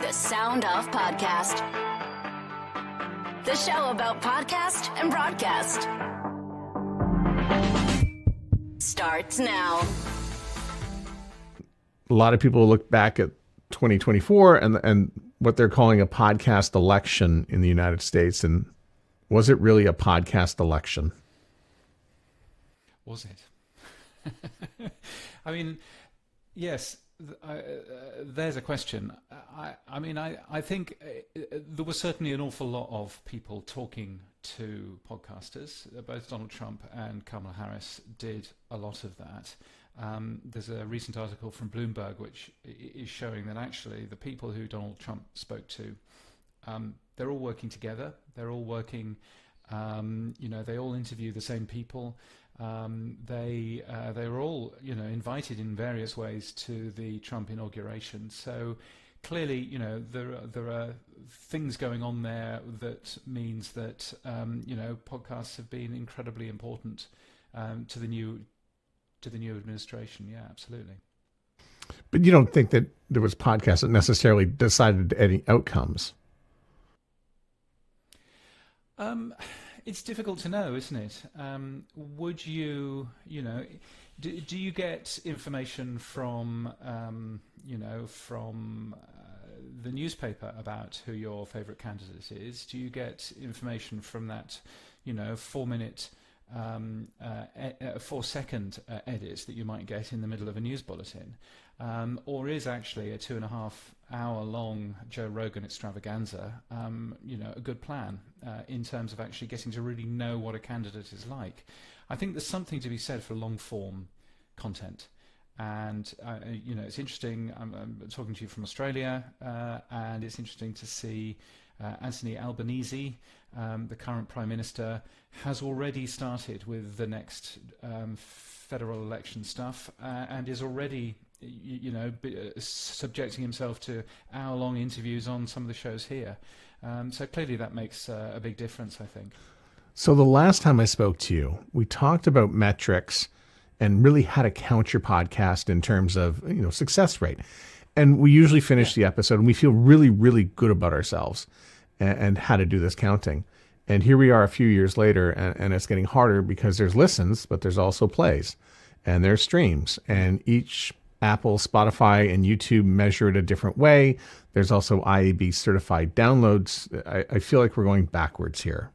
The Sound Off Podcast. The show about podcast and broadcast. Starts now. A lot of people look back at 2024 and what they're calling a podcast election in the United States. And was it really a podcast election? Was it? I mean, yes, there's a question. I think there was certainly an awful lot of people talking to podcasters. Both Donald Trump and Kamala Harris did a lot of that. There's a recent article from Bloomberg which is showing that actually the people who Donald Trump spoke to, they're all working together. They're all working, they all interview the same people. They were all, invited in various ways to the Trump inauguration. So clearly, there are things going on there that means that, podcasts have been incredibly important to the new administration. Yeah, absolutely. But you don't think that there was podcasts that necessarily decided any outcomes? It's difficult to know, isn't it? Would you, do you get information from, from the newspaper about who your favourite candidate is? Do you get information from that, 4-minute, 4-second edit that you might get in the middle of a news bulletin? Or is actually a 2.5-hour-long Joe Rogan extravaganza, a good plan in terms of actually getting to really know what a candidate is like? I think there's something to be said for long-form content. And, it's interesting, I'm talking to you from Australia, and it's interesting to see Anthony Albanese, the current Prime Minister, has already started with the next federal election stuff and is already subjecting himself to hour-long interviews on some of the shows here. So clearly that makes a big difference, I think. So the last time I spoke to you, we talked about metrics and really how to count your podcast in terms of, success rate. And we usually finish the episode and we feel really, really good about ourselves and how to do this counting. And here we are a few years later, and it's getting harder because there's listens, but there's also plays and there's streams, and each Apple, Spotify, and YouTube measure it a different way. There's also IAB certified downloads. I feel like we're going backwards here.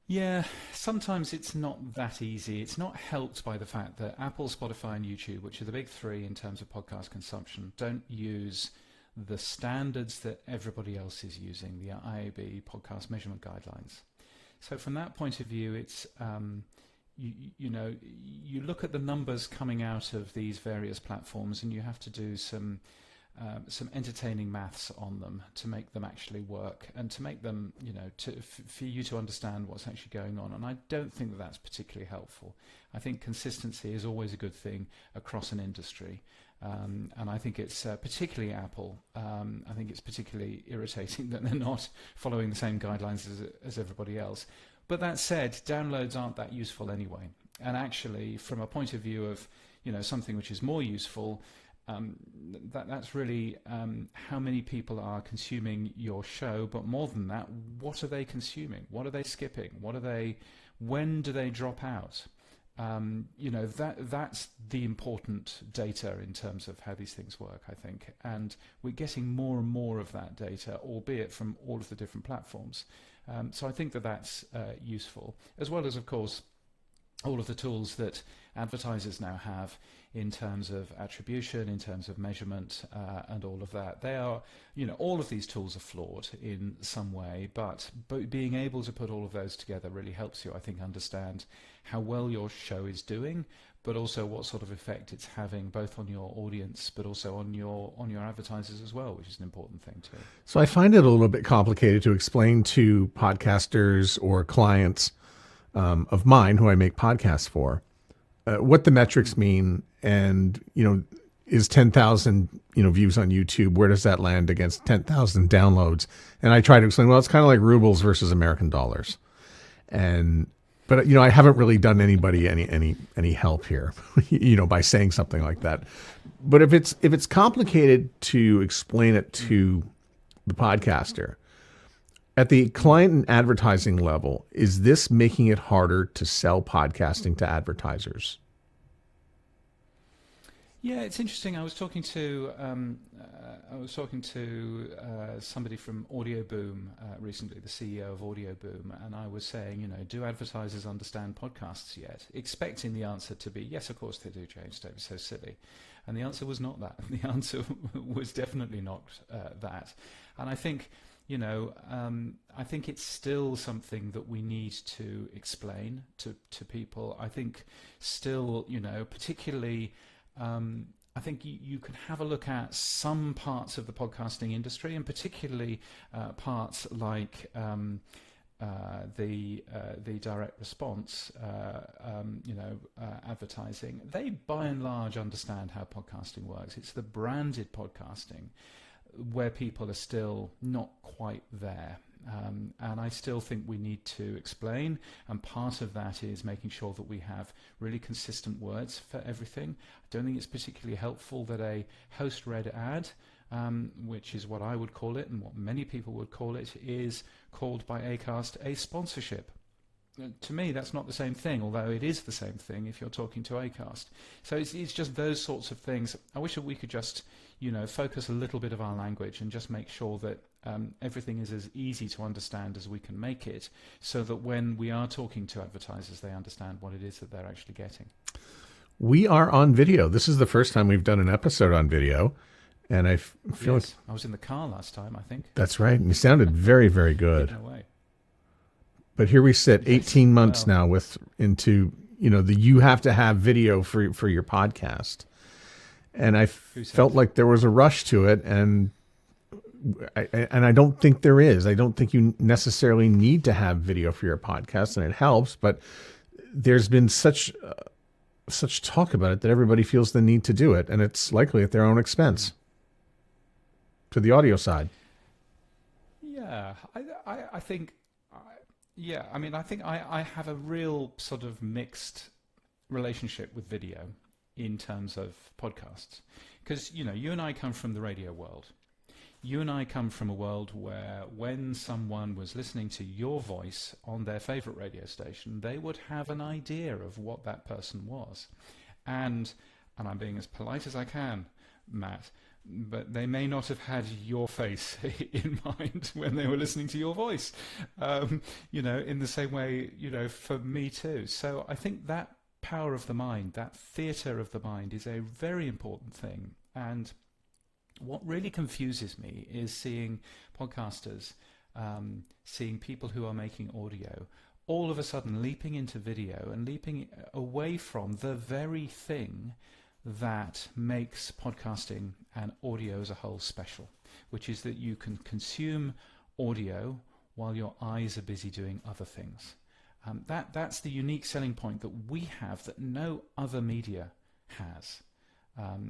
Yeah, sometimes it's not that easy. It's not helped by the fact that Apple, Spotify, and YouTube, which are the big three in terms of podcast consumption, don't use the standards that everybody else is using, the IAB podcast measurement guidelines. So from that point of view, it's you look at the numbers coming out of these various platforms, and you have to do some entertaining maths on them to make them actually work and to make them, for you to understand what's actually going on. And I don't think that that's particularly helpful. I think consistency is always a good thing across an industry. And I think it's particularly Apple. I think it's particularly irritating that they're not following the same guidelines as everybody else. But that said, downloads aren't that useful anyway. And actually, from a point of view of something which is more useful, that's really how many people are consuming your show. But more than that, what are they consuming? What are they skipping? When do they drop out? That's the important data in terms of how these things work, I think. And we're getting more and more of that data, albeit from all of the different platforms. So I think that that's useful, as well as, of course, all of the tools that advertisers now have in terms of attribution, in terms of measurement, and all of that. They are, all of these tools are flawed in some way, but being able to put all of those together really helps you, I think, understand how well your show is doing, but also what sort of effect it's having both on your audience, but also on your advertisers as well, which is an important thing too. So I find it a little bit complicated to explain to podcasters or clients of mine who I make podcasts for what the metrics mean, and is 10,000 views on YouTube, where does that land against 10,000 downloads? And I try to explain, well, it's kind of like rubles versus American dollars, But I haven't really done anybody any help here, by saying something like that. But if it's complicated to explain it to the podcaster, at the client and advertising level, is this making it harder to sell podcasting to advertisers? Yeah, it's interesting. I was talking to somebody from Audio Boom recently, the CEO of Audio Boom, and I was saying, do advertisers understand podcasts yet? Expecting the answer to be yes, of course they do, James. Don't be so silly. And the answer was not that. The answer was definitely not that. And I think, I think it's still something that we need to explain to people. I think still, particularly. I think you can have a look at some parts of the podcasting industry, and particularly parts like the direct response, advertising. They, by and large, understand how podcasting works. It's the branded podcasting where people are still not quite there. And I still think we need to explain, and part of that is making sure that we have really consistent words for everything. I don't think it's particularly helpful that a host-read ad, which is what I would call it and what many people would call it, is called by Acast a sponsorship. To me, that's not the same thing, although it is the same thing if you're talking to Acast. So it's just those sorts of things. I wish that we could just, focus a little bit of our language and just make sure that everything is as easy to understand as we can make it, so that when we are talking to advertisers, they understand what it is that they're actually getting. We are on video. This is the first time we've done an episode on video, and I feel like I was in the car last time, I think. That's right. And you sounded very, very good. No way. But here we sit, 18 months now into you have to have video for your podcast. And I felt like there was a rush to it, and I don't think there is. I don't think you necessarily need to have video for your podcast, and it helps, but there's been such talk about it that everybody feels the need to do it, and it's likely at their own expense to the audio side. Yeah, I think I have a real sort of mixed relationship with video in terms of podcasts, because you and I come from the radio world. You and I come from a world where when someone was listening to your voice on their favorite radio station, they would have an idea of what that person was. And I'm being as polite as I can, Matt, but they may not have had your face in mind when they were listening to your voice, in the same way, for me too. So I think that power of the mind, that theatre of the mind, is a very important thing. And what really confuses me is seeing podcasters, seeing people who are making audio, all of a sudden leaping into video and leaping away from the very thing that makes podcasting and audio as a whole special, which is that you can consume audio while your eyes are busy doing other things. That's the unique selling point that we have that no other media has.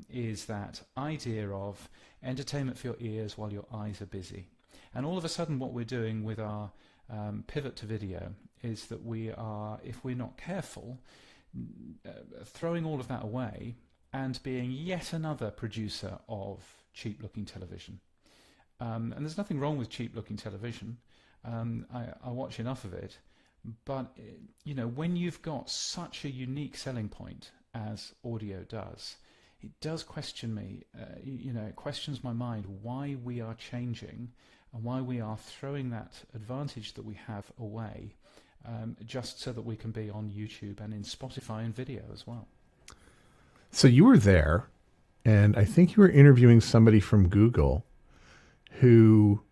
Is that idea of entertainment for your ears while your eyes are busy. And all of a sudden what we're doing with our pivot to video is that we are, if we're not careful, throwing all of that away and being yet another producer of cheap-looking television. And there's nothing wrong with cheap-looking television. I watch enough of it. But, when you've got such a unique selling point as audio does, it does question me, it questions my mind why we are changing and why we are throwing that advantage that we have away, just so that we can be on YouTube and in Spotify and video as well. So you were there, and I think you were interviewing somebody from Google who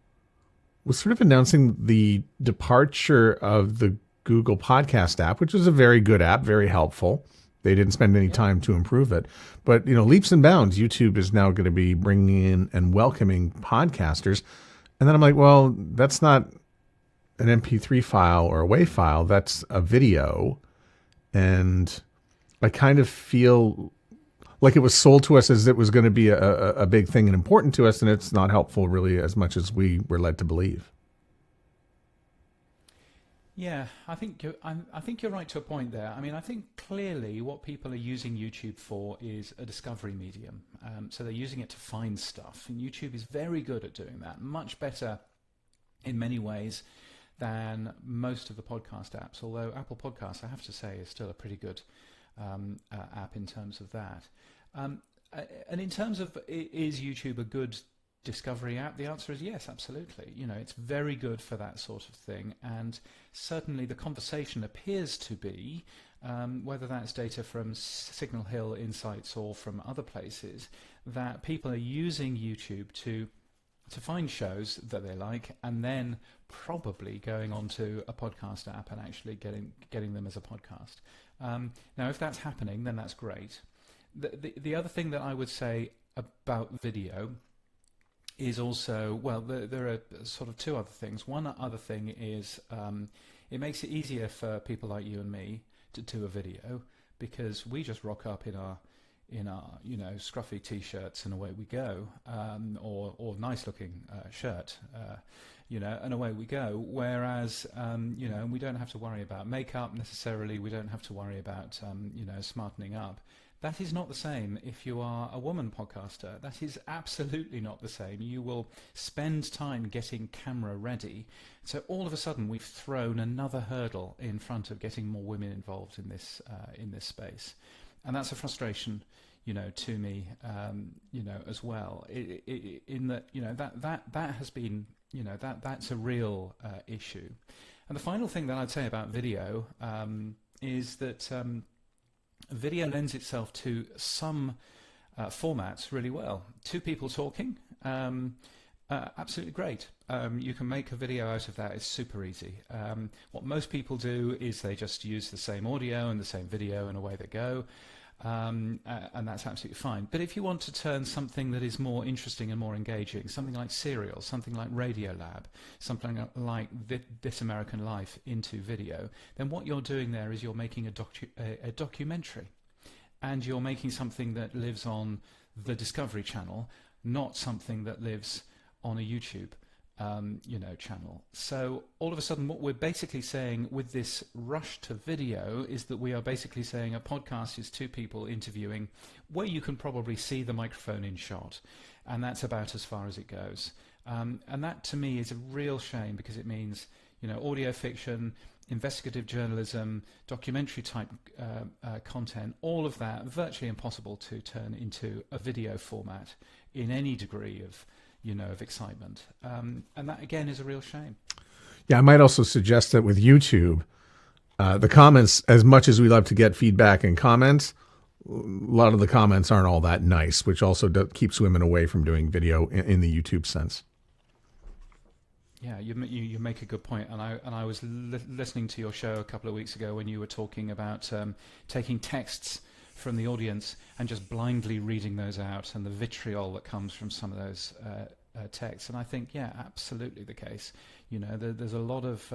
was sort of announcing the departure of the Google Podcast app, which was a very good app, very helpful. They didn't spend any time to improve it. But, leaps and bounds, YouTube is now going to be bringing in and welcoming podcasters. And then I'm like, well, that's not an MP3 file or a WAV file. That's a video. And I kind of feel like it was sold to us as it was going to be a big thing and important to us, and it's not helpful really as much as we were led to believe. Yeah, I think you're right to a point there. I mean, I think clearly what people are using YouTube for is a discovery medium. So they're using it to find stuff, and YouTube is very good at doing that, much better in many ways than most of the podcast apps. Although Apple Podcasts, I have to say, is still a pretty good app in terms of that. And in terms of, is YouTube a good discovery app? The answer is yes, absolutely. You know, it's very good for that sort of thing, and certainly the conversation appears to be, whether that's data from Signal Hill Insights or from other places, that people are using YouTube to find shows that they like, and then probably going onto a podcast app and actually getting them as a podcast. Now, if that's happening, then that's great. The other thing that I would say about video is also, well, there are sort of two other things. One other thing is it makes it easier for people like you and me to do a video, because we just rock up in our scruffy t-shirts and away we go, or nice looking shirt, and away we go. Whereas we don't have to worry about makeup necessarily. We don't have to worry about smartening up. That is not the same if you are a woman podcaster. That is absolutely not the same. You will spend time getting camera ready. So all of a sudden we've thrown another hurdle in front of getting more women involved in this space. And that's a frustration, to me, as well. In that that has been, that's a real issue. And the final thing that I'd say about video is that video lends itself to some formats really well. Two people talking, absolutely great. You can make a video out of that. It's super easy. What most people do is they just use the same audio and the same video and away they go. And that's absolutely fine. But if you want to turn something that is more interesting and more engaging, something like Serial, something like Radiolab, something like This American Life into video, then what you're doing there is you're making a documentary, and you're making something that lives on the Discovery Channel, not something that lives on a YouTube channel. So all of a sudden what we're basically saying with this rush to video is that we are basically saying a podcast is two people interviewing where you can probably see the microphone in shot, and that's about as far as it goes. And that to me is a real shame, because it means audio fiction, investigative journalism, documentary type content, all of that virtually impossible to turn into a video format in any degree of excitement. And that, again, is a real shame. Yeah, I might also suggest that with YouTube, the comments, as much as we love to get feedback and comments, a lot of the comments aren't all that nice, which also keeps women away from doing video in the YouTube sense. Yeah, you make a good point, and I was listening to your show a couple of weeks ago when you were talking about taking texts from the audience and just blindly reading those out, and the vitriol that comes from some of those texts. And I think, yeah, absolutely the case. There's a lot of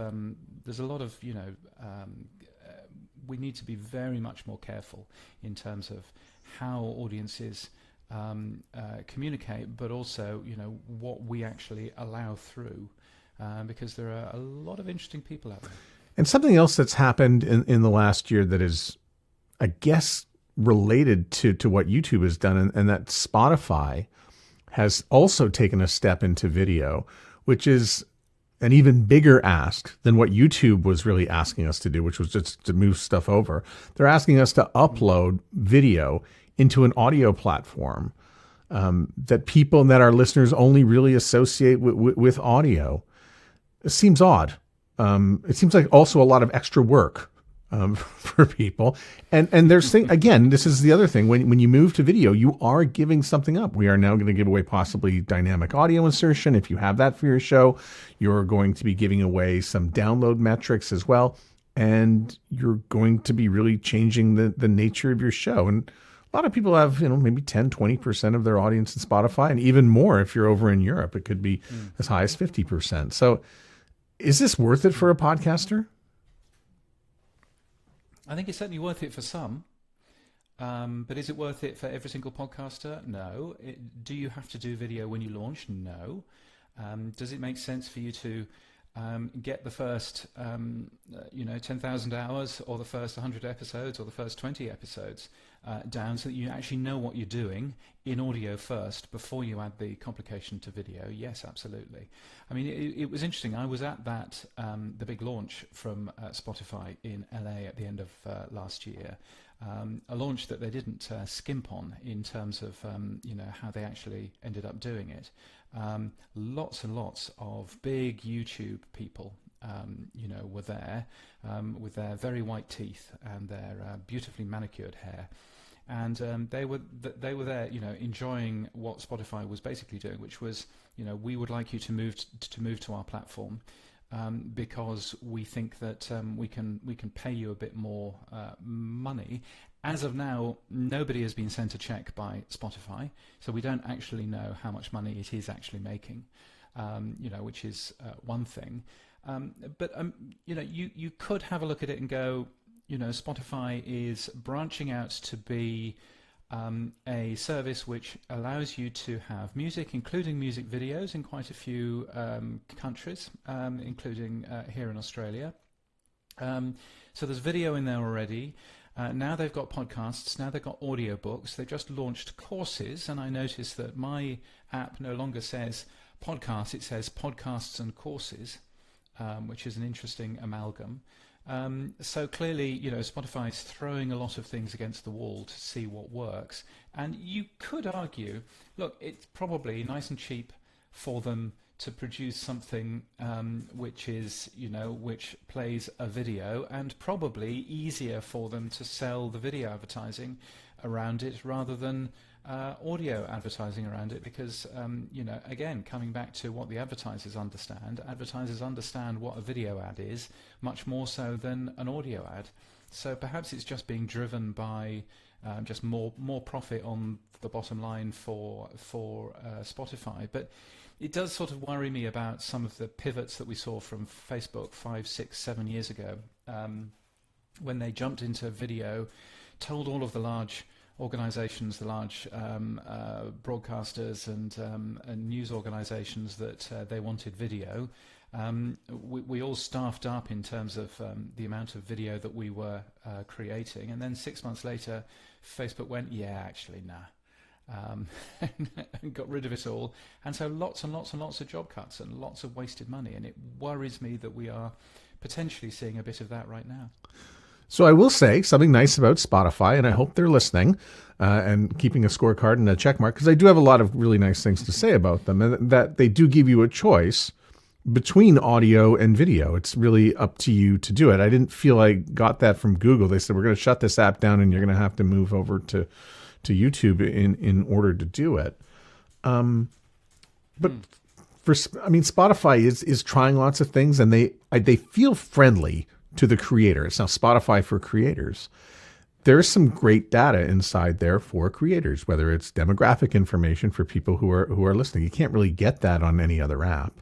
we need to be very much more careful in terms of how audiences communicate, but also what we actually allow through, because there are a lot of interesting people out there. And something else that's happened in the last year that is, I guess, related to what YouTube has done, and that Spotify has also taken a step into video, which is an even bigger ask than what YouTube was really asking us to do, which was just to move stuff over. They're asking us to upload video into an audio platform that people and that our listeners only really associate with audio. It seems odd. It seems like also a lot of extra work for people. And there's again, this is the other thing. When you move to video, you are giving something up. We are now going to give away possibly dynamic audio insertion. If you have that for your show, you're going to be giving away some download metrics as well. And you're going to be really changing the nature of your show. And a lot of people have, maybe 10, 20% of their audience in Spotify, and even more if you're over in Europe. It could be as high as 50%. So is this worth it for a podcaster? I think it's certainly worth it for some, but is it worth it for every single podcaster? No. Do you have to do video when you launch? No. Does it make sense for you to get the first 10,000 hours, or the first 100 episodes, or the first 20 episodes down, so that you actually know what you're doing in audio first before you add the complication to video. Yes, absolutely. I mean, it was interesting. I was at that the big launch from Spotify in LA at the end of last year. A launch that they didn't skimp on in terms of how they actually ended up doing it. Lots and lots of big YouTube people were there with their very white teeth and their beautifully manicured hair, and they were there enjoying what Spotify was basically doing, which was, we would like you to move to our platform. Because we think that we can pay you a bit more money. As of now, nobody has been sent a check by Spotify, so we don't actually know how much money it is actually making, which is one thing. But you could have a look at it and go, Spotify is branching out to be a service which allows you to have music, including music videos, in quite a few countries, including here in Australia. So there's video in there already. Now they've got podcasts, now they've got audiobooks. They've just launched courses, and I noticed that my app no longer says podcasts, it says podcasts and courses, which is an interesting amalgam. So clearly, Spotify is throwing a lot of things against the wall to see what works. And you could argue, look, it's probably nice and cheap for them to produce something which is, which plays a video, and probably easier for them to sell the video advertising around it rather than audio advertising around it, because again, coming back to what the advertisers understand what a video ad is much more so than an audio ad. So perhaps it's just being driven by just more profit on the bottom line for Spotify. But it does sort of worry me about some of the pivots that we saw from Facebook 5, 6, 7 years ago, when they jumped into video, told all of the large organizations, the large broadcasters and news organizations that they wanted video. We all staffed up in terms of the amount of video that we were creating, and then 6 months later Facebook went, actually nah, and got rid of it all. And so lots and lots and lots of job cuts and lots of wasted money, and it worries me that we are potentially seeing a bit of that right now. So I will say something nice about Spotify, and I hope they're listening and keeping a scorecard and a check mark, because I do have a lot of really nice things to say about them, and that they do give you a choice between audio and video. It's really up to you to do it. I didn't feel I got that from Google. They said, we're going to shut this app down and you're going to have to move over to YouTube in order to do it. But Spotify is trying lots of things, and they feel friendly to the creator. It's now Spotify for creators. There's some great data inside there for creators, whether it's demographic information for people who are listening. You can't really get that on any other app.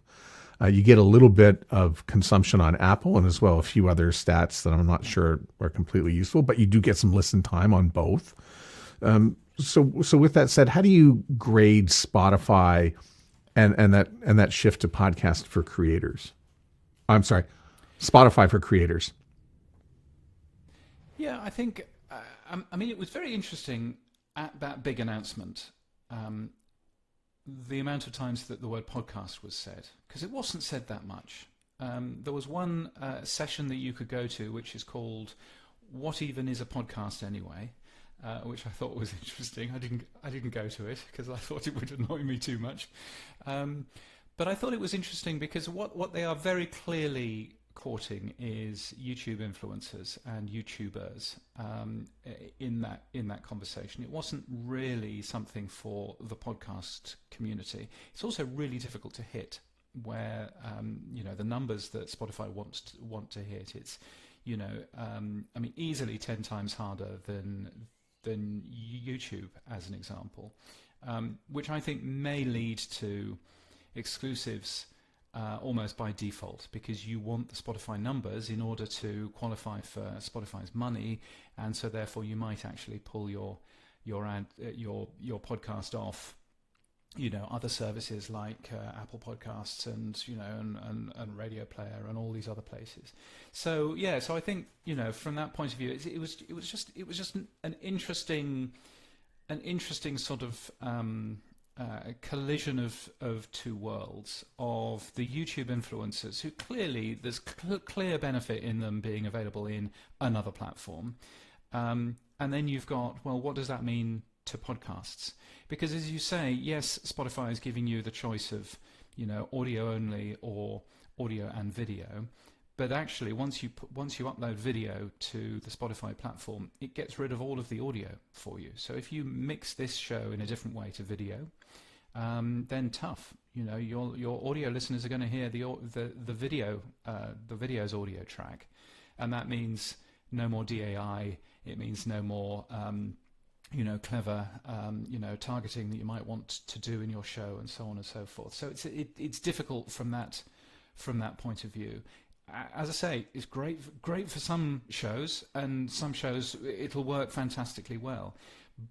You get a little bit of consumption on Apple, and as well a few other stats that I'm not sure are completely useful, but you do get some listen time on both. So with that said, how do you grade Spotify and that shift to podcast for creators? I'm sorry, Spotify for creators. Yeah, I think, it was very interesting at that big announcement, the amount of times that the word podcast was said, because it wasn't said that much. There was one session that you could go to, which is called "What Even Is a Podcast Anyway?" Which I thought was interesting. I didn't go to it because I thought it would annoy me too much. But I thought it was interesting because what they are very clearly courting is YouTube influencers and YouTubers in that conversation. It wasn't really something for the podcast community. It's also really difficult to hit where the numbers that Spotify want to hit. It's easily 10 times harder than YouTube, as an example, which I think may lead to exclusives almost by default, because you want the Spotify numbers in order to qualify for Spotify's money, and so therefore you might actually pull your podcast off other services like Apple Podcasts and and Radio Player and all these other places. So so I think from that point of view, it was just an interesting sort of collision of two worlds of the YouTube influencers who clearly there's clear benefit in them being available in another platform, and then you've got, well, what does that mean to podcasts? Because as you say, yes, Spotify is giving you the choice of audio only or audio and video, but actually once you upload video to the Spotify platform, it gets rid of all of the audio for you. So if you mix this show in a different way to video, then tough. Your audio listeners are going to hear the video's audio track, and that means no more DAI. It means no more clever targeting that you might want to do in your show, and so on and so forth. So it's difficult from that point of view. As I say, it's great for some shows, and some shows it'll work fantastically well.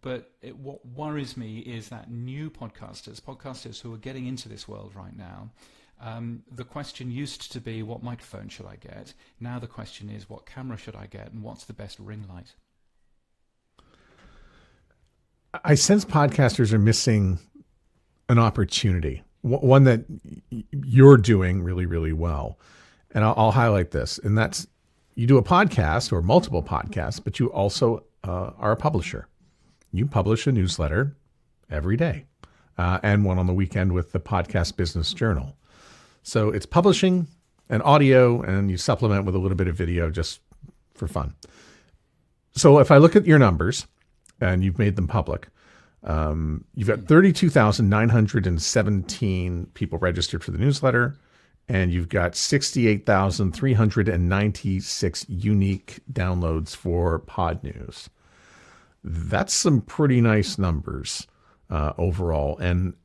But what worries me is that new podcasters who are getting into this world right now, the question used to be, what microphone should I get? Now the question is, what camera should I get, and what's the best ring light? I sense podcasters are missing an opportunity, one that you're doing really, really well. And I'll highlight this, and that's, you do a podcast or multiple podcasts, but you also are a publisher. You publish a newsletter every day, and one on the weekend with the Podcast Business Journal. So it's publishing and audio, and you supplement with a little bit of video just for fun. So if I look at your numbers, and you've made them public, you've got 32,917 people registered for the newsletter, and you've got 68,396 unique downloads for Podnews. That's some pretty nice numbers overall, and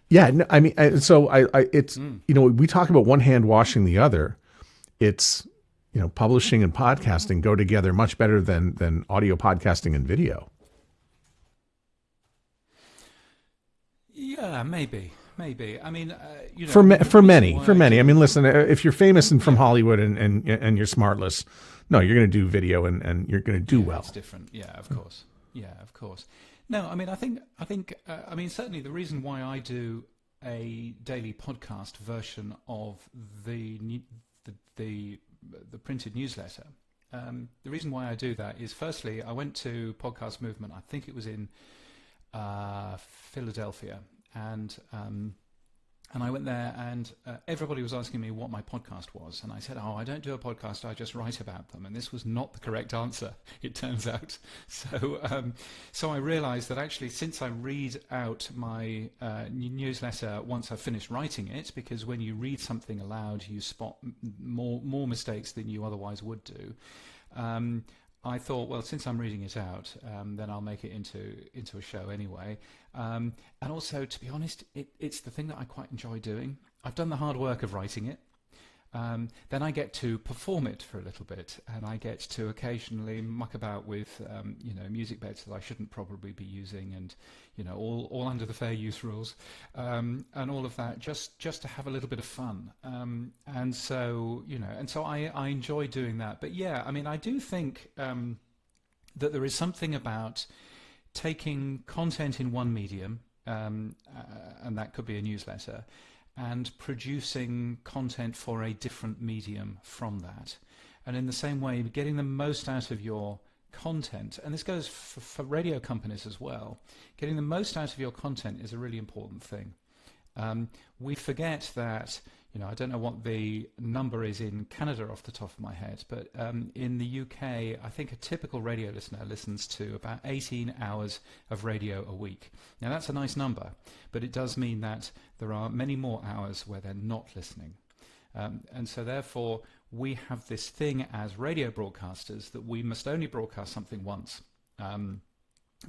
yeah, no, I mean, it's we talk about one hand washing the other. It's publishing and podcasting go together much better than audio podcasting and video. Yeah, maybe. I mean, for many. I mean, listen, if you're famous and from Hollywood and you're smartless, no, you're going to do video and you're going to do well. It's different. Yeah, of course. No, I mean, I think, certainly the reason why I do a daily podcast version of the printed newsletter, the reason why I do that is, firstly, I went to Podcast Movement. I think it was in Philadelphia, and I went there, and everybody was asking me what my podcast was, and I said, I don't do a podcast, I just write about them. And this was not the correct answer, it turns out. So I realized that actually, since I read out my newsletter once I've finished writing it, because when you read something aloud, you spot more mistakes than you otherwise would do, I thought, well, since I'm reading it out, then I'll make it into a show anyway. And also, to be honest, it's the thing that I quite enjoy doing. I've done the hard work of writing it. Then I get to perform it for a little bit, and I get to occasionally muck about with music beds that I shouldn't probably be using, and all under the fair use rules, and all of that, just to have a little bit of fun. And so I enjoy doing that. But yeah, I mean, I do think that there is something about taking content in one medium, and that could be a newsletter, and producing content for a different medium from that. And in the same way, getting the most out of your content, and this goes for radio companies as well, getting the most out of your content is a really important thing. We forget that, I don't know what the number is in Canada off the top of my head, but in the UK, I think a typical radio listener listens to about 18 hours of radio a week. Now, that's a nice number, but it does mean that there are many more hours where they're not listening. And so therefore, we have this thing as radio broadcasters that we must only broadcast something once,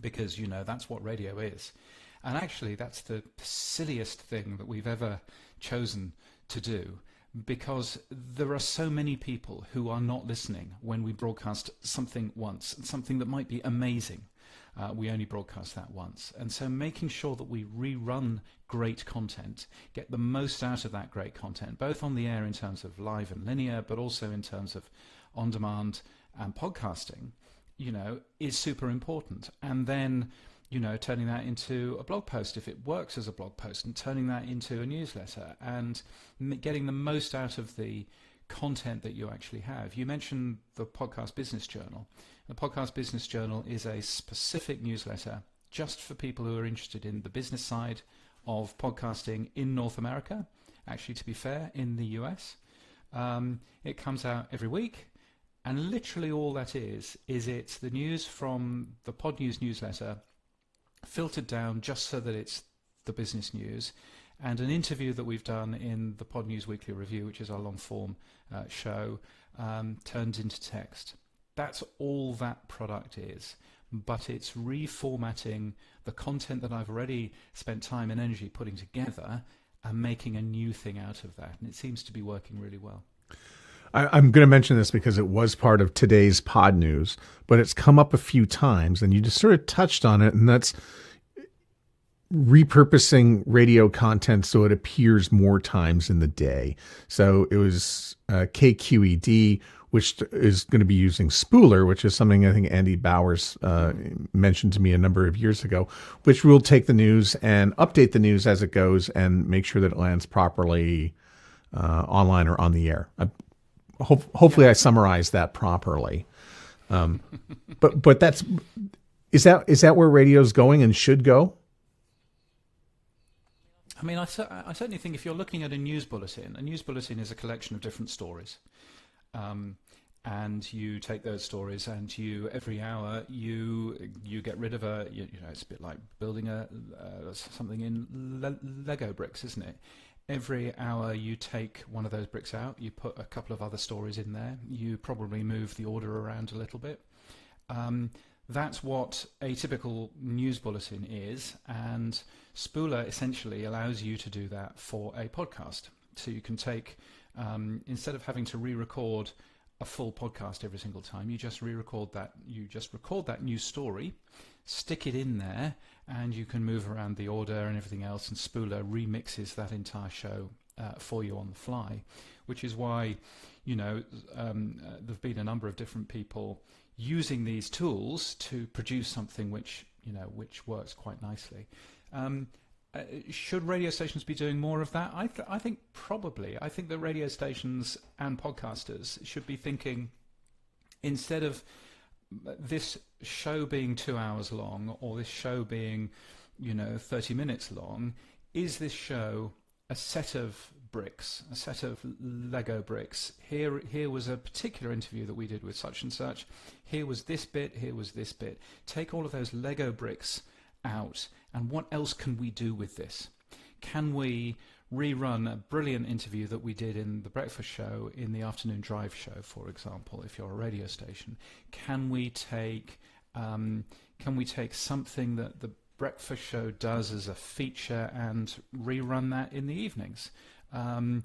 because, that's what radio is. And actually, that's the silliest thing that we've ever chosen to do, because there are so many people who are not listening when we broadcast something once, something that might be amazing. We only broadcast that once. And so making sure that we rerun great content, get the most out of that great content, both on the air in terms of live and linear, but also in terms of on-demand and podcasting, is super important. And then, turning that into a blog post if it works as a blog post, and turning that into a newsletter, and getting the most out of the content that you actually have. You mentioned the Podcast Business Journal. The Podcast Business Journal is a specific newsletter just for people who are interested in the business side of podcasting in North America. Actually, to be fair, in the US. It comes out every week. And literally all that is it's the news from the Podnews newsletter filtered down just so that it's the business news, and an interview that we've done in the Podnews Weekly Review, which is our long-form show, turned into text. That's all that product is, but it's reformatting the content that I've already spent time and energy putting together and making a new thing out of that, and it seems to be working really well. I'm going to mention this because it was part of today's pod news, but it's come up a few times, and you just sort of touched on it, and that's repurposing radio content so it appears more times in the day. So it was KQED, which is going to be using Spooler, which is something I think Andy Bowers mentioned to me a number of years ago, which will take the news and update the news as it goes and make sure that it lands properly online or on the air. Hopefully I summarized that properly. But is that where radio's going and should go? I mean, I certainly think if you're looking at a news bulletin is a collection of different stories. And you take those stories and every hour you get rid of it's a bit like building something in Lego bricks, isn't it? Every hour you take one of those bricks out, you put a couple of other stories in there, you probably move the order around a little bit. That's what a typical news bulletin is, and Spooler essentially allows you to do that for a podcast. So you can take, instead of having to re-record a full podcast every single time, you just record that news story, stick it in there, and you can move around the order and everything else, and Spooler remixes that entire show for you on the fly, which is why there've been a number of different people using these tools to produce something which works quite nicely. Should radio stations be doing more of that? I think probably. I think that radio stations and podcasters should be thinking, instead of this show being 2 hours long or this show being 30 minutes long, is this show a set of bricks, a set of Lego bricks? Here was a particular interview that we did with such and such. Here was this bit, here was this bit. Take all of those Lego bricks out, and what else can we do with this? Can we rerun a brilliant interview that we did in the breakfast show, in the afternoon drive show, for example, if you're a radio station? Can we take something that the breakfast show does as a feature and rerun that in the evenings? And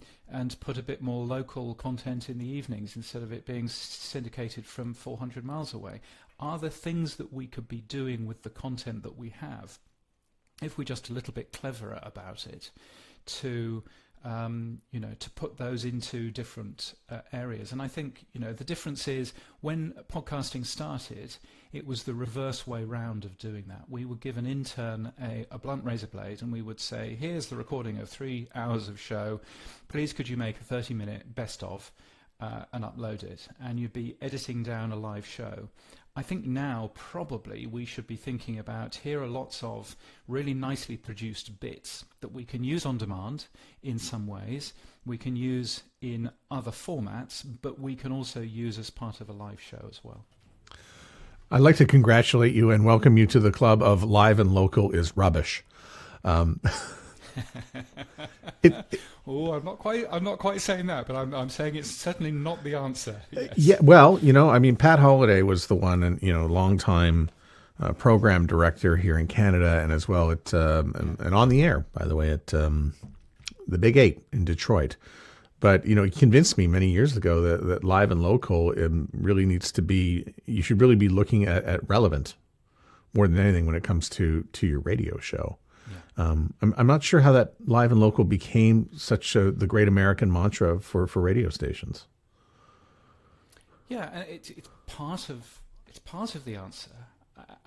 put a bit more local content in the evenings instead of it being syndicated from 400 miles away? Are there things that we could be doing with the content that we have, if we're just a little bit cleverer about it, to put those into different areas? And I think the difference is, when podcasting started, it was the reverse way round of doing that. We would give an intern a blunt razor blade, and we would say, here's the recording of 3 hours of show, please could you make a 30-minute best of and upload it, and you'd be editing down a live show. I think now probably we should be thinking about, here are lots of really nicely produced bits that we can use on demand in some ways, we can use in other formats, but we can also use as part of a live show as well. I'd like to congratulate you and welcome you to the club of live and local is rubbish. I'm not quite saying that, but I'm saying it's certainly not the answer. Yes. Yeah, well, Pat Holliday was the one, and longtime program director here in Canada, and as well at and on the air, by the way, at the Big 8 in Detroit. But he convinced me many years ago that live and local really needs to be. You should really be looking at relevant more than anything when it comes to your radio show. Yeah. I'm not sure how that live and local became such the great American mantra for radio stations. Yeah, and it's part of the answer,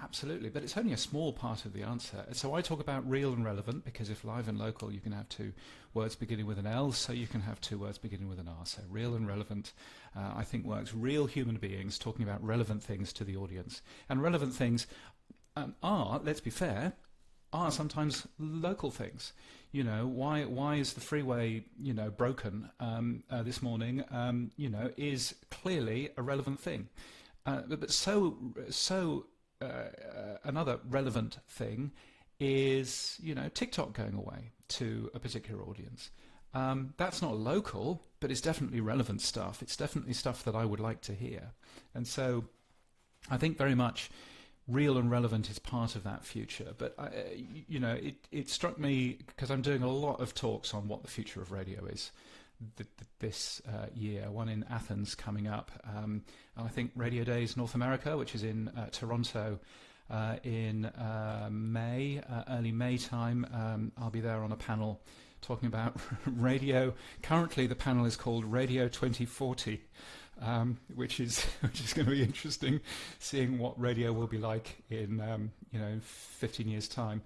absolutely, but it's only a small part of the answer. So I talk about real and relevant because if live and local, you can have two words beginning with an L, so you can have two words beginning with an R. So real and relevant, I think works. Real human beings talking about relevant things to the audience, and relevant things are, let's be fair, are sometimes local things. You know, why is the freeway, broken this morning, is clearly a relevant thing. But another relevant thing is, TikTok going away to a particular audience. That's not local, but it's definitely relevant stuff. It's definitely stuff that I would like to hear. And so I think very much real and relevant is part of that future. But, it struck me because I'm doing a lot of talks on what the future of radio is this year, one in Athens coming up. And I think Radio Days North America, which is in Toronto in May, early May time. I'll be there on a panel talking about radio. Currently, the panel is called Radio 2040. Which is going to be interesting, seeing what radio will be like in 15 years' time,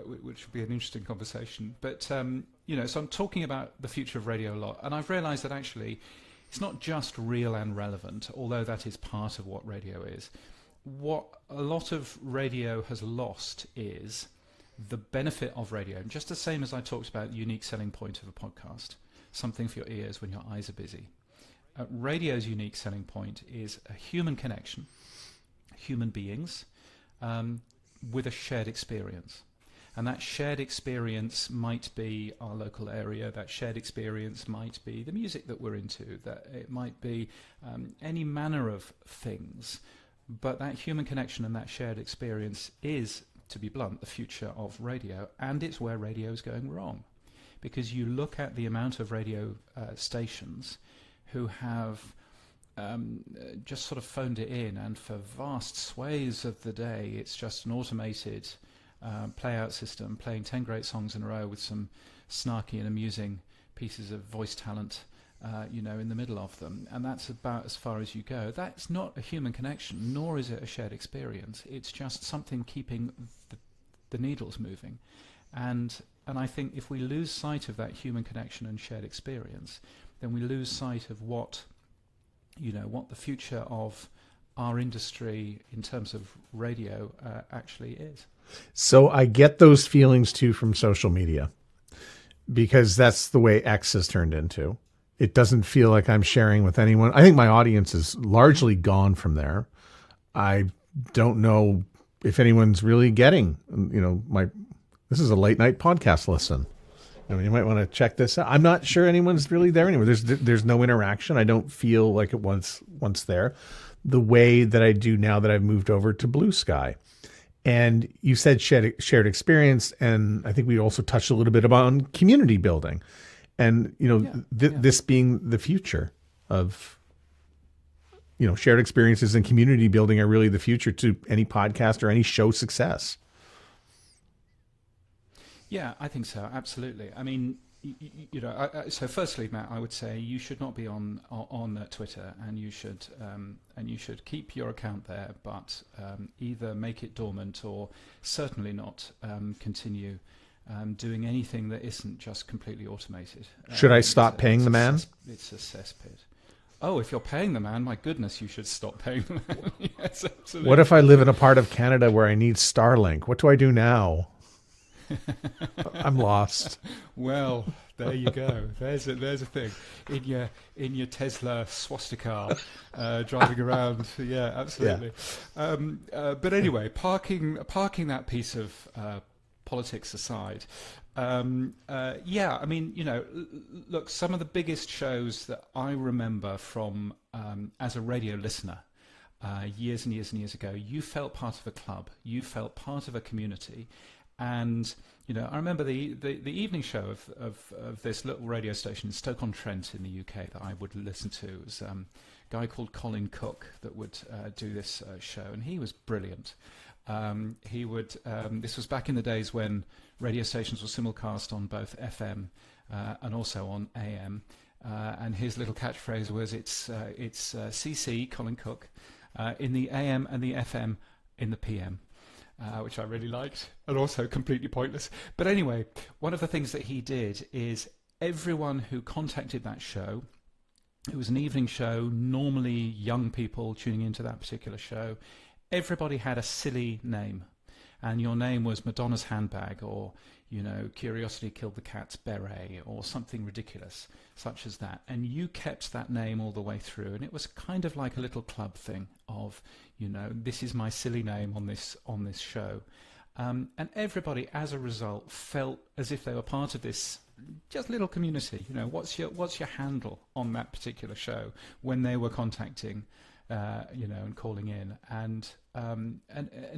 which will be an interesting conversation. But so I'm talking about the future of radio a lot, and I've realised that actually it's not just real and relevant, although that is part of what radio is. What a lot of radio has lost is the benefit of radio, and just the same as I talked about the unique selling point of a podcast, something for your ears when your eyes are busy. Radio's unique selling point is a human connection, human beings, with a shared experience. And that shared experience might be our local area, that shared experience might be the music that we're into, that it might be any manner of things. But that human connection and that shared experience is, to be blunt, the future of radio, and it's where radio is going wrong. Because you look at the amount of radio stations who have just sort of phoned it in, and for vast swathes of the day it's just an automated play-out system playing 10 great songs in a row with some snarky and amusing pieces of voice talent in the middle of them, and that's about as far as you go. That's not a human connection, nor is it a shared experience. It's just something keeping the needles moving, and I think if we lose sight of that human connection and shared experience, then we lose sight of what the future of our industry in terms of radio actually is. So I get those feelings too from social media, because that's the way X has turned into. It doesn't feel like I'm sharing with anyone. I think my audience is largely gone from there. I don't know if anyone's really getting, this is a late night podcast listen. You might want to check this out. I'm not sure anyone's really there anymore. There's no interaction. I don't feel like it was once there, the way that I do now that I've moved over to Blue Sky. And you said shared experience, and I think we also touched a little bit about community building, and this being the future of shared experiences and community building are really the future to any podcast or any show success. Yeah, I think so. Absolutely. I mean, so firstly, Matt, I would say you should not be on Twitter, and you should keep your account there, but either make it dormant or certainly not continue doing anything that isn't just completely automated. Should I stop paying the man? It's a cesspit. Oh, if you're paying the man, my goodness, you should stop paying the man. Yes, absolutely. What if I live in a part of Canada where I need Starlink? What do I do now? I'm lost. Well, there you go. There's a thing in your Tesla swastika driving around. Yeah, absolutely. Yeah. But anyway, parking that piece of politics aside. I mean, look, some of the biggest shows that I remember from as a radio listener. Years and years and years ago, you felt part of a club, you felt part of a community. And I remember the evening show of this little radio station in Stoke-on-Trent in the UK that I would listen to. It was guy called Colin Cook that would do this show, and he was brilliant. He would. This was back in the days when radio stations were simulcast on both FM and also on AM. And his little catchphrase was, "It's CC Colin Cook in the AM and the FM in the PM." Which I really liked, and also completely pointless. But anyway, one of the things that he did is everyone who contacted that show, it was an evening show, normally young people tuning into that particular show, everybody had a silly name. And your name was Madonna's handbag, or, Curiosity Killed the Cat's beret, or something ridiculous, such as that. And you kept that name all the way through. And it was kind of like a little club thing of, this is my silly name on this show. And everybody, as a result, felt as if they were part of this just little community. What's your handle on that particular show when they were contacting, and calling in, and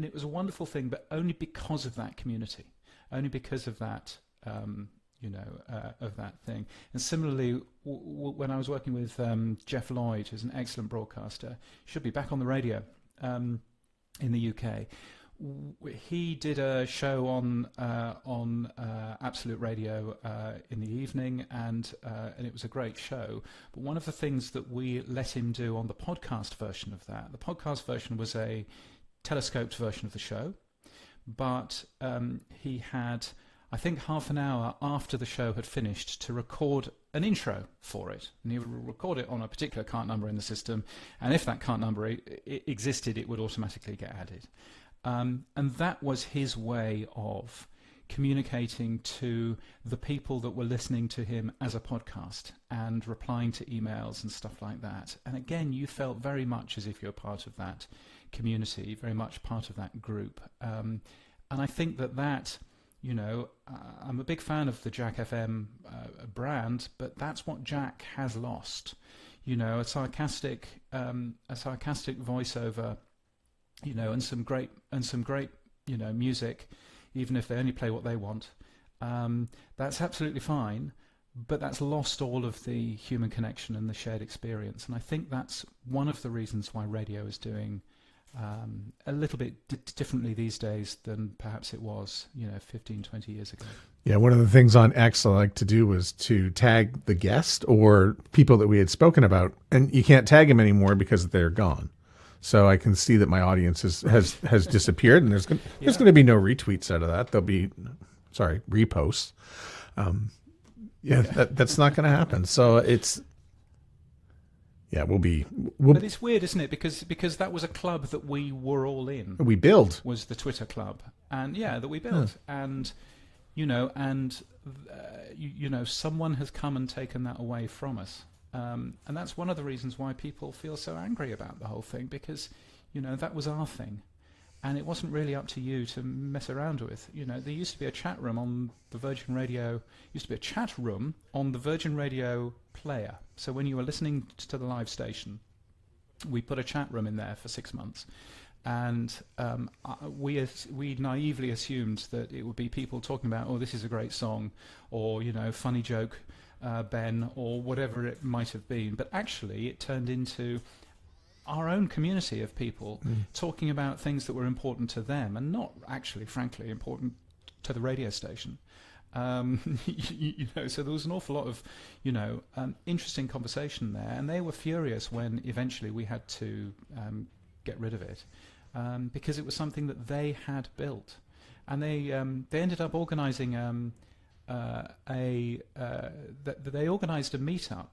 it was a wonderful thing, but only because of that community, only because of that, of that thing. And similarly, when I was working with Jeff Lloyd, who's an excellent broadcaster, should be back on the radio in the UK. He did a show on Absolute Radio in the evening, and it was a great show. But one of the things that we let him do on the podcast version of that, the podcast version was a telescoped version of the show, but he had, I think, half an hour after the show had finished to record an intro for it. And he would record it on a particular cart number in the system, and if that cart number existed, it would automatically get added. And that was his way of communicating to the people that were listening to him as a podcast and replying to emails and stuff like that. And again, you felt very much as if you're part of that community, very much part of that group. And I think that I'm a big fan of the Jack FM brand, but that's what Jack has lost. A sarcastic voiceover, and some great music, even if they only play what they want. That's absolutely fine, but that's lost all of the human connection and the shared experience. And I think that's one of the reasons why radio is doing a little bit differently these days than perhaps it was, 15, 20 years ago. Yeah, one of the things on X I like to do was to tag the guest or people that we had spoken about, and you can't tag them anymore because they're gone. So I can see that my audience has disappeared, and there's going to be no retweets out of that. There'll be, reposts. That's not going to happen. So it's, but it's weird, isn't it? Because that was a club that we were all in. We built. Was the Twitter club, and that we built, and someone has come and taken that away from us. And that's one of the reasons why people feel so angry about the whole thing, because, that was our thing. And it wasn't really up to you to mess around with. There used to be a chat room on the Virgin Radio, player. So when you were listening to the live station, we put a chat room in there for 6 months. And we naively assumed that it would be people talking about, oh, this is a great song, or, funny joke, Ben, or whatever it might have been. But actually it turned into our own community of people talking about things that were important to them and not actually, frankly, important to the radio station. So there was an awful lot of, interesting conversation there, and they were furious when eventually we had to get rid of it, because it was something that they had built. And they ended up organising they organised a meetup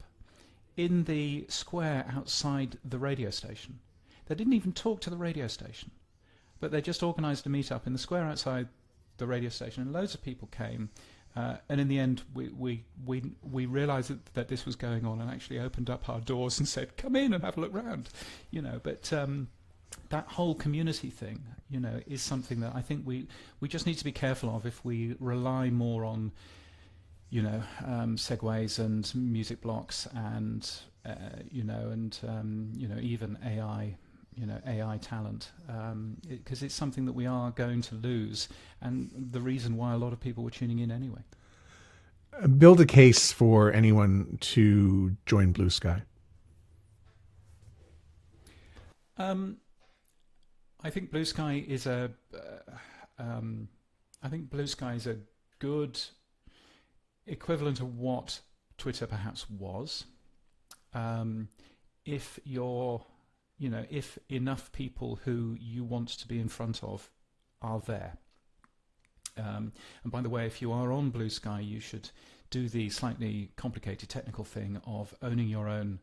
in the square outside the radio station. They didn't even talk to the radio station, but they just organised a meetup in the square outside the radio station, and loads of people came. And in the end, we realised that this was going on, and actually opened up our doors and said, "Come in and have a look round," But that whole community thing, is something that I think we just need to be careful of if we rely more on, segues and music blocks and even AI. AI talent, because it's something that we are going to lose, and the reason why a lot of people were tuning in anyway. Build a case for anyone to join Blue Sky. I think Blue Sky is a good equivalent of what Twitter perhaps was. If enough people who you want to be in front of are there. And by the way, if you are on Blue Sky, you should do the slightly complicated technical thing of owning your own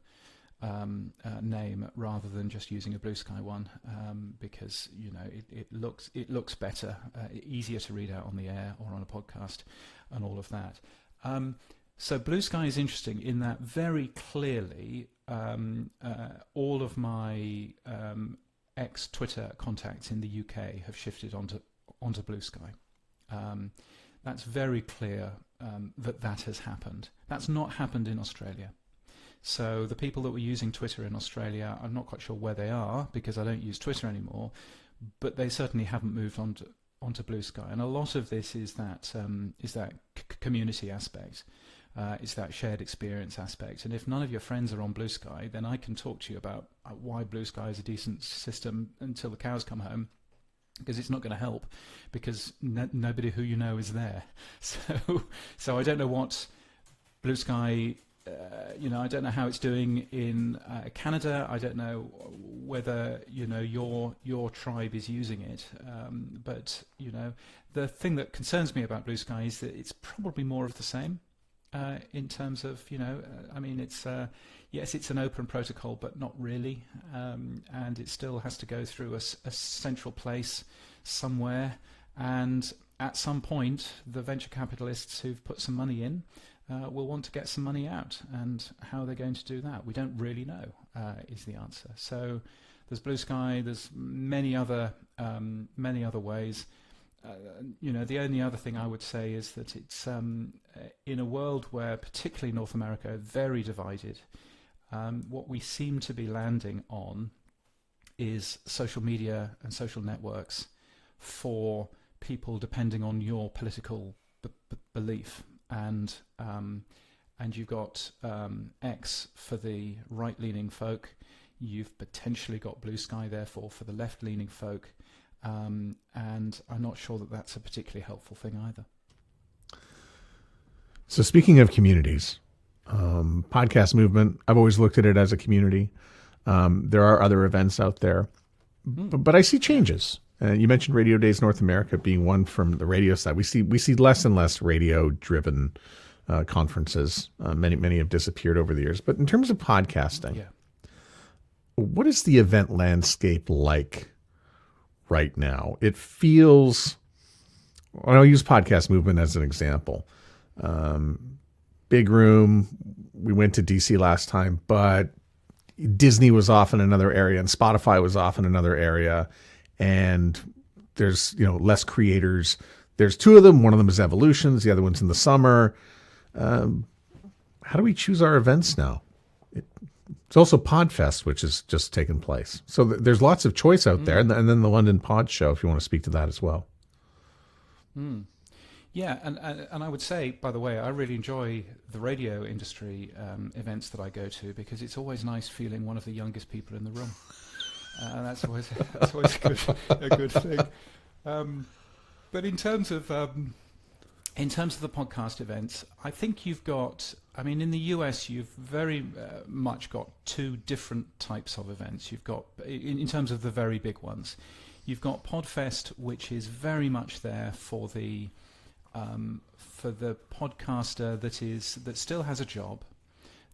name rather than just using a Blue Sky one, because it looks better, easier to read out on the air or on a podcast, and all of that. So Blue Sky is interesting in that very clearly all of my ex-Twitter contacts in the UK have shifted onto Blue Sky. That's very clear that has happened. That's not happened in Australia. So the people that were using Twitter in Australia, I'm not quite sure where they are because I don't use Twitter anymore, but they certainly haven't moved onto Blue Sky. And a lot of this is that community aspect. It's that shared experience aspect. And if none of your friends are on Blue Sky, then I can talk to you about why Blue Sky is a decent system until the cows come home, because it's not going to help, because nobody who you know is there. So I don't know what Blue Sky, I don't know how it's doing in Canada. I don't know whether your tribe is using it. But the thing that concerns me about Blue Sky is that it's probably more of the same. In terms of, it's yes, it's an open protocol, but not really, and it still has to go through a central place somewhere, and at some point the venture capitalists who've put some money in will want to get some money out, and how they're going to do that, we don't really know, is the answer. So there's Blue Sky, there's many other ways. The only other thing I would say is that it's in a world where, particularly North America, very divided, what we seem to be landing on is social media and social networks for people depending on your political belief. And you've got X for the right-leaning folk. You've potentially got Blue Sky, therefore, for the left-leaning folk. And I'm not sure that that's a particularly helpful thing either. So speaking of communities, podcast movement, I've always looked at it as a community. There are other events out there, but I see changes. You mentioned Radio Days North America being one from the radio side. We see less and less radio-driven conferences. Many have disappeared over the years. But in terms of podcasting, what is the event landscape like right now? It feels, I'll use podcast movement as an example. Big room. We went to DC last time, but Disney was off in another area and Spotify was off in another area. And there's, less creators. There's two of them. One of them is Evolutions. The other one's in the summer. How do we choose our events now? It's also Podfest, which has just taken place. So there's lots of choice out there. And then the London Pod Show, if you want to speak to that as well. Yeah, and I would say, by the way, I really enjoy the radio industry events that I go to, because it's always nice feeling one of the youngest people in the room. That's always a good thing. But in terms of the podcast events, I think you've got, in the US, you've very much got two different types of events. You've got, in terms of the very big ones, you've got Podfest, which is very much there for the podcaster that still has a job,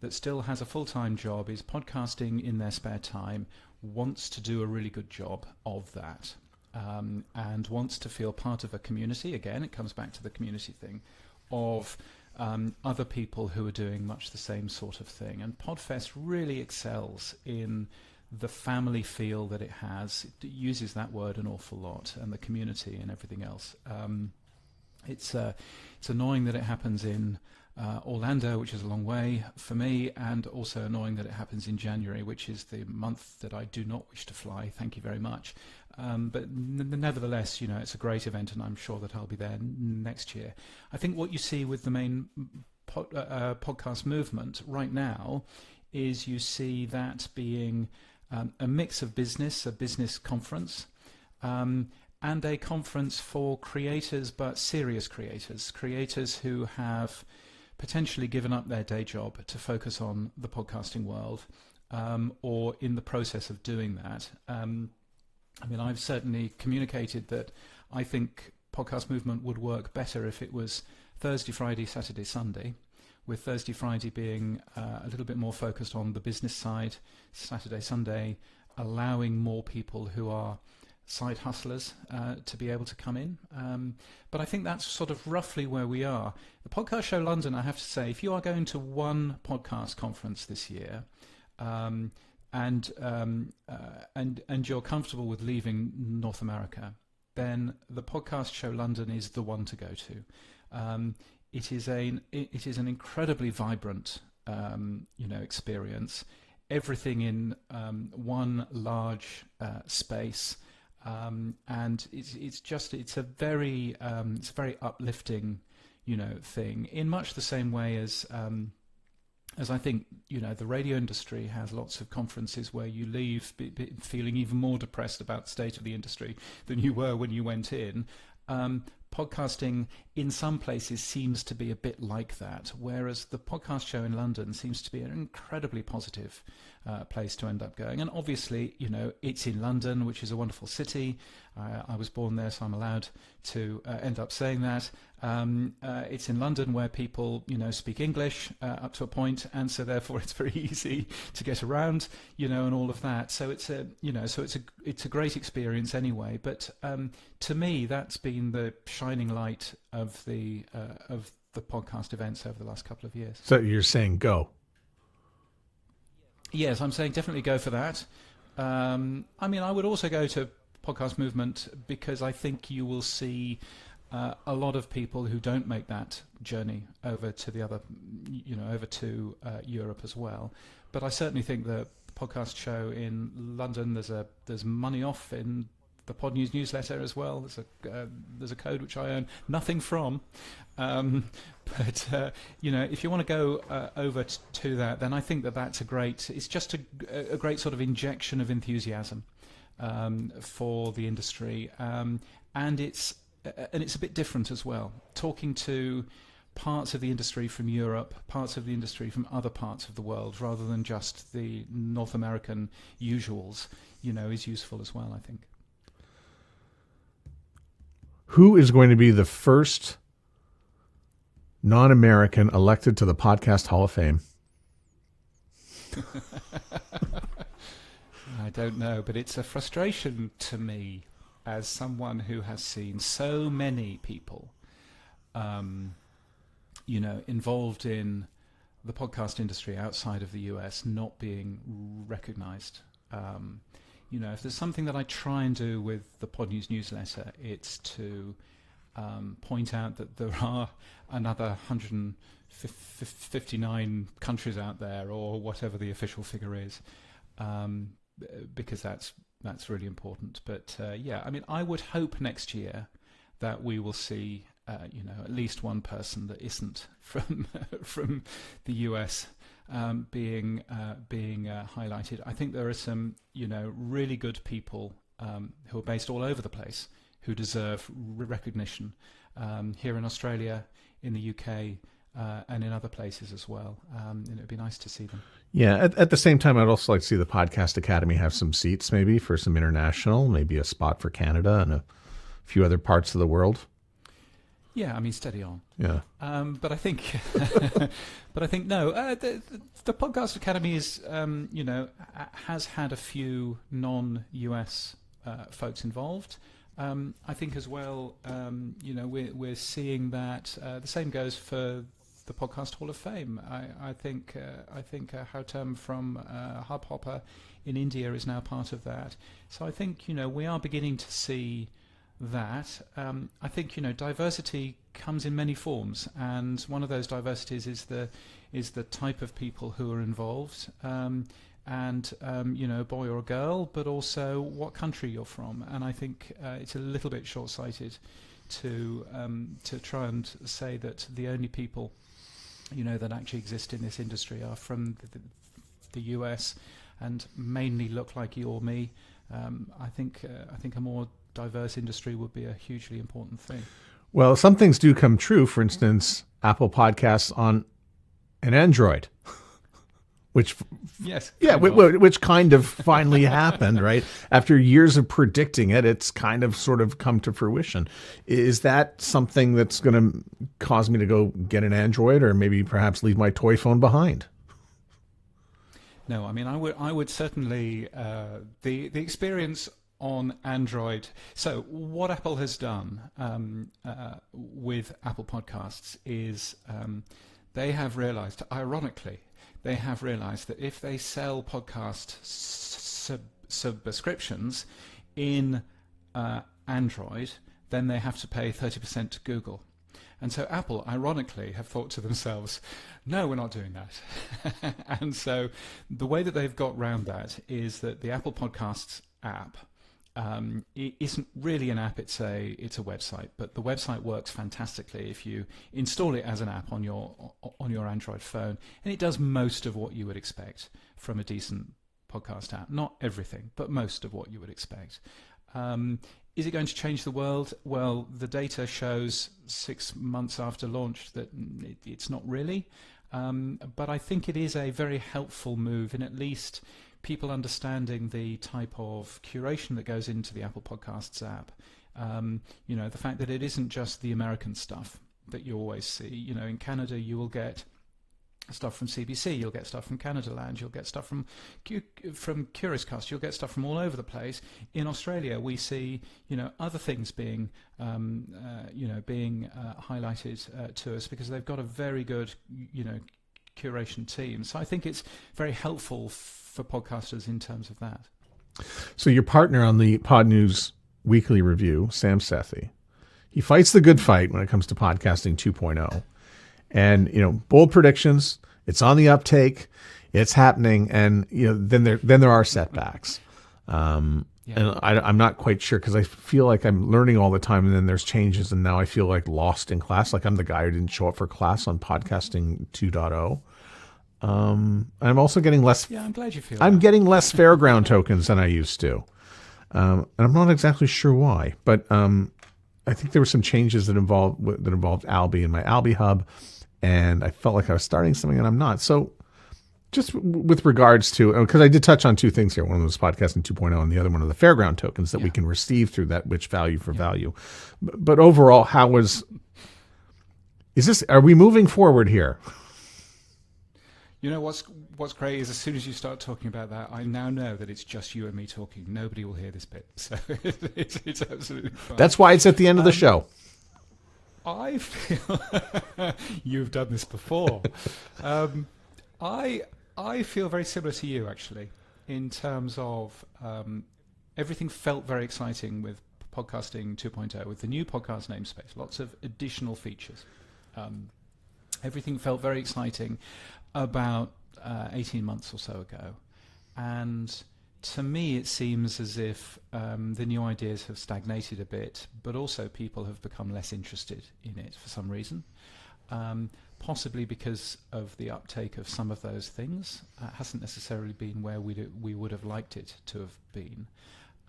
that still has a full-time job, is podcasting in their spare time, wants to do a really good job of that, and wants to feel part of a community. Again, it comes back to the community thing of other people who are doing much the same sort of thing. And Podfest really excels in the family feel that it has. It uses that word an awful lot, and the community and everything else. It's annoying that it happens in Orlando, which is a long way for me, and also annoying that it happens in January, which is the month that I do not wish to fly. Thank you very much. But nevertheless, it's a great event, and I'm sure that I'll be there next year. I think what you see with the main podcast movement right now is you see that being a mix of business, a business conference, and a conference for creators, but serious creators who have potentially given up their day job to focus on the podcasting world, or in the process of doing that. I mean, I've certainly communicated that I think Podcast Movement would work better if it was Thursday, Friday, Saturday, Sunday, with Thursday, Friday being a little bit more focused on the business side, Saturday, Sunday allowing more people who are side hustlers to be able to come in. But I think that's sort of roughly where we are. The Podcast Show London, I have to say, if you are going to one podcast conference this year, and you're comfortable with leaving North America, then the Podcast Show London is the one to go to. It is an incredibly vibrant experience. Everything in one large space, and it's a very uplifting thing, in much the same way as I think the radio industry has lots of conferences where you leave feeling even more depressed about the state of the industry than you were when you went in. Podcasting in some places seems to be a bit like that, whereas the Podcast Show in London seems to be an incredibly positive place to end up going. And obviously, it's in London, which is a wonderful city. I was born there, so I'm allowed to end up saying that. It's in London where people, speak English up to a point, and so therefore it's very easy to get around, and all of that. So it's a great experience anyway. But to me, that's been the shining light of the podcast events over the last couple of years. So you're saying go? Yes, I'm saying definitely go for that. I mean, I would also go to Podcast Movement because I think you will see a lot of people who don't make that journey over to the other, over to Europe as well. But I certainly think the podcast show in London, there's money off in the Podnews newsletter as well. There's a code which I earn nothing from, but if you want to go over to that, then I think that's it's just a great sort of injection of enthusiasm for the industry, and it's a bit different as well. Talking to parts of the industry from Europe, parts of the industry from other parts of the world, rather than just the North American usuals, is useful as well, I think. Who is going to be the first non-American elected to the Podcast Hall of Fame? I don't know, but it's a frustration to me as someone who has seen so many people, involved in the podcast industry outside of the US not being recognized. If there's something that I try and do with the Podnews newsletter, it's to point out that there are another 159 countries out there, or whatever the official figure is, because that's really important. But I mean, I would hope next year that we will see at least one person that isn't from the US being highlighted. I think there are some really good people who are based all over the place who deserve recognition, here in Australia, in the UK, and in other places as well. And it would be nice to see them. Yeah, at the same time, I'd also like to see the Podcast Academy have some seats, maybe for some international, maybe a spot for Canada and a few other parts of the world. Yeah, I mean, steady on. Yeah. But I think, no. The Podcast Academy is, has had a few non-US folks involved. I think as well, we're seeing that the same goes for the Podcast Hall of Fame. I think Houtam from Hubhopper in India is now part of that. So I think we are beginning to see that. I think diversity comes in many forms, and one of those diversities is the type of people who are involved, and boy or girl, but also what country you're from. And I think it's a little bit short-sighted to try and say that the only people that actually exist in this industry are from the US and mainly look like you or me, I think a more diverse industry would be a hugely important thing. Well, some things do come true. For instance, Apple Podcasts on an Android, which which kind of finally happened, right? After years of predicting it, it's kind of sort of come to fruition. Is that something that's going to cause me to go get an Android, or maybe perhaps leave my toy phone behind? No, I mean, I would certainly the experience on Android. So what Apple has done with Apple Podcasts is they have realized, ironically, that if they sell podcast subscriptions in Android, then they have to pay 30% to Google. And so Apple, ironically, have thought to themselves, no, we're not doing that. And so the way that they've got round that is that the Apple Podcasts app it isn't really an app, it's a website, but the website works fantastically if you install it as an app on your Android phone, and it does most of what you would expect from a decent podcast app. Not everything, but most of what you would expect. Is it going to change the world? Well, the data shows 6 months after launch that it's not really, but I think it is a very helpful move in at least people understanding the type of curation that goes into the Apple Podcasts app. The fact that it isn't just the American stuff that you always see. In Canada you will get stuff from CBC, you'll get stuff from Canadaland, you'll get stuff from Curiouscast, you'll get stuff from all over the place. In Australia we see other things being highlighted to us because they've got a very good curation team. So I think it's very helpful for podcasters in terms of that. So your partner on the Podnews weekly review, Sam Sethi, he fights the good fight when it comes to podcasting 2.0. And, bold predictions, it's on the uptake, it's happening, and, then there are setbacks. And I'm not quite sure because I feel like I'm learning all the time, and then there's changes, and now I feel like lost in class, like I'm the guy who didn't show up for class on podcasting 2.0. I'm also getting less. Yeah, I'm glad you feel. I'm getting less fairground tokens than I used to, and I'm not exactly sure why. But I think there were some changes that involved Albi and my Albi Hub, and I felt like I was starting something, and I'm not. So, just with regards to, because I did touch on two things here. One of them was podcasting 2.0, and the other one of the fairground tokens that we can receive through that which value for value. But overall, are we moving forward here? What's great is as soon as you start talking about that, I now know that it's just you and me talking. Nobody will hear this bit, so it's absolutely fine. That's why it's at the end of the show. I feel you've done this before. I feel very similar to you actually, in terms of everything felt very exciting with podcasting 2.0, with the new podcast namespace, lots of additional features. Everything felt very exciting about 18 months or so ago. And to me, it seems as if the new ideas have stagnated a bit, but also people have become less interested in it for some reason. Possibly because of the uptake of some of those things. It hasn't necessarily been where we would have liked it to have been.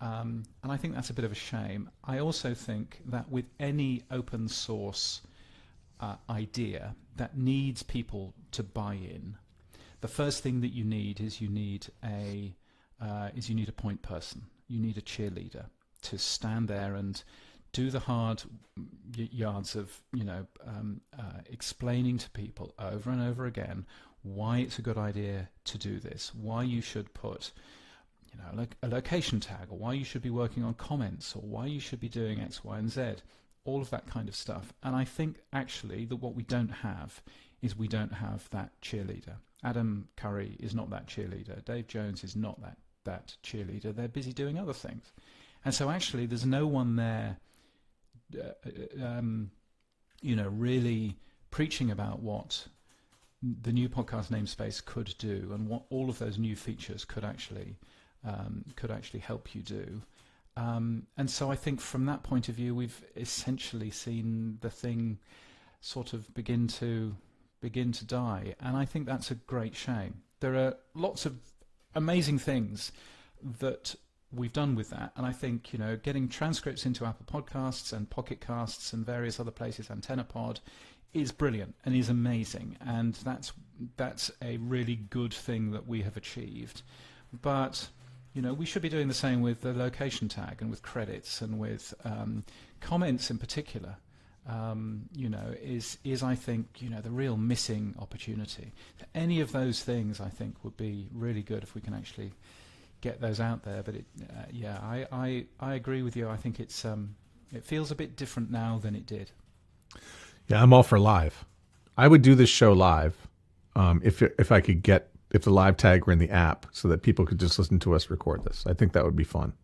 And I think that's a bit of a shame. I also think that with any open source idea that needs people to buy in, the first thing that you need is a point person. You need a cheerleader to stand there and do the hard yards of explaining to people over and over again why it's a good idea to do this, why you should put a location tag, or why you should be working on comments, or why you should be doing X, Y, and Z. All of that kind of stuff. And I think actually that what we don't have is we don't have that cheerleader. Adam Curry is not that cheerleader. Dave Jones is not that cheerleader. They're busy doing other things. And so actually there's no one there really preaching about what the new podcast namespace could do and what all of those new features could actually help you do. And so I think from that point of view, we've essentially seen the thing sort of begin to die, and I think that's a great shame. There are lots of amazing things that we've done with that. And I think, getting transcripts into Apple Podcasts and Pocket Casts and various other places, AntennaPod, is brilliant and is amazing. And that's a really good thing that we have achieved. But, we should be doing the same with the location tag and with credits and with comments in particular. Is I think, the real missing opportunity. Any of those things, I think, would be really good if we can actually get those out there. But I agree with you. I think it feels a bit different now than it did. Yeah, I'm all for live. I would do this show live if the live tag were in the app so that people could just listen to us record this. I think that would be fun.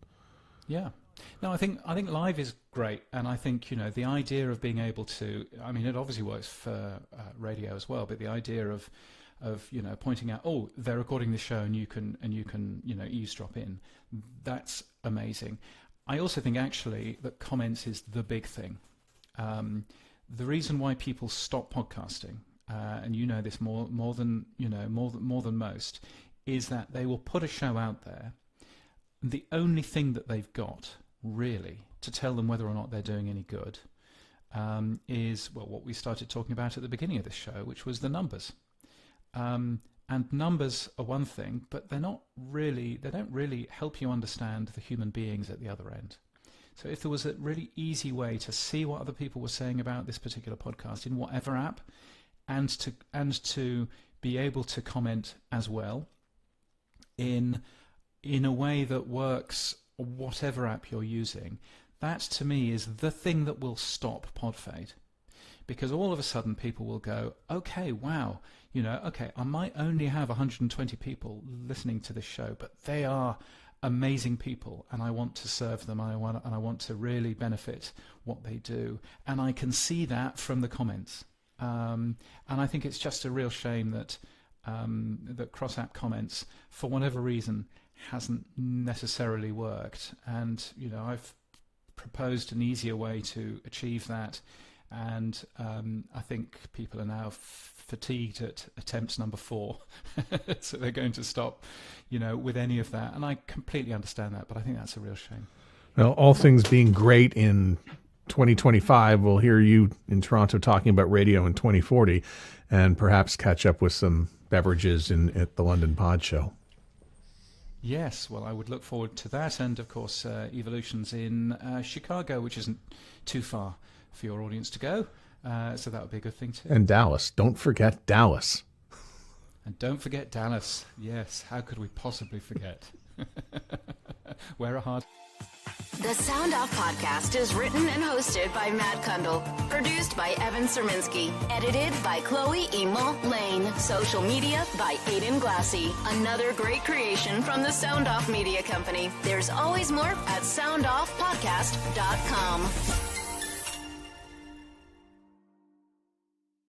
Yeah. No, I think live is great, and I think the idea of being able to, I mean, it obviously works for radio as well, but the idea of pointing out, oh, they're recording this show and you can eavesdrop in, that's amazing. I also think actually that comments is the big thing. The reason why people stop podcasting, and this more than most, is that they will put a show out there. The only thing that they've got really to tell them whether or not they're doing any good is what we started talking about at the beginning of this show, which was the numbers. And numbers are one thing, but they don't really help you understand the human beings at the other end. So if there was a really easy way to see what other people were saying about this particular podcast in whatever app, and to be able to comment as well in a way that works whatever app you're using, that to me is the thing that will stop podfade. Because all of a sudden people will go, okay, wow, I might only have 120 people listening to this show, but they are amazing people, and I want to serve them, and I want to really benefit what they do, and I can see that from the comments. And I think it's just a real shame that that cross-app comments, for whatever reason, hasn't necessarily worked. And I've proposed an easier way to achieve that, and I think people are now fatigued at attempts number 4, so they're going to stop, with any of that. And I completely understand that, but I think that's a real shame. Well, all things being great in 2025, we'll hear you in Toronto talking about radio in 2040, and perhaps catch up with some beverages at the London Pod Show. Yes, well, I would look forward to that, and of course Evolution's in Chicago, which isn't too far for your audience to go, so that would be a good thing too. And Dallas, don't forget Dallas. And don't forget Dallas. Yes, how could we possibly forget? Wear a hard... The Sound Off Podcast is written and hosted by Matt Kundle. Produced by Evan Serminski. Edited by Chloe Emo Lane. Social media by Aiden Glassy. Another great creation from the Sound Off Media Company. There's always more at soundoffpodcast.com.